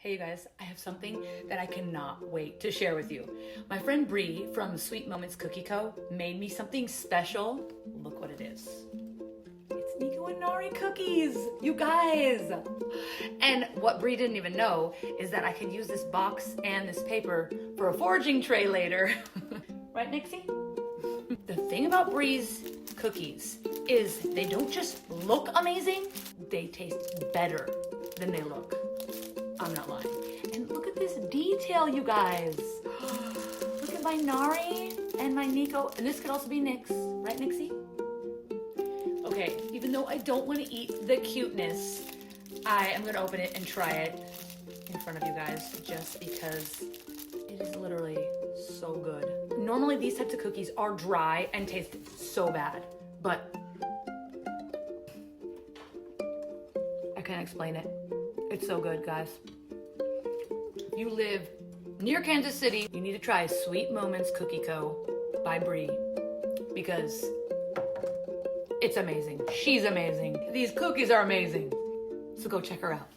Hey you guys, I have something that I cannot wait to share with you. My friend Bree from Sweet Moments Cookie Co. made me something special. Look what it is. It's Nico and Nari cookies, you guys. And what Bree didn't even know is that I could use this box and this paper for a foraging tray later. Right, Nixie? The thing about Bree's cookies is they don't just look amazing, they taste better than they look. I'm not lying. And look at this detail, you guys. Look at my Nari and my Nico. And this could also be Nix, right, Nixie? Okay, even though I don't want to eat the cuteness, I am going to open it and try it in front of you guys just because it is literally so good. Normally, these types of cookies are dry and taste so bad, but I can't explain it. It's so good, guys. If you live near Kansas City, you need to try Sweet Moments Cookie Co. by Bree because it's amazing. She's amazing. These cookies are amazing. So go check her out.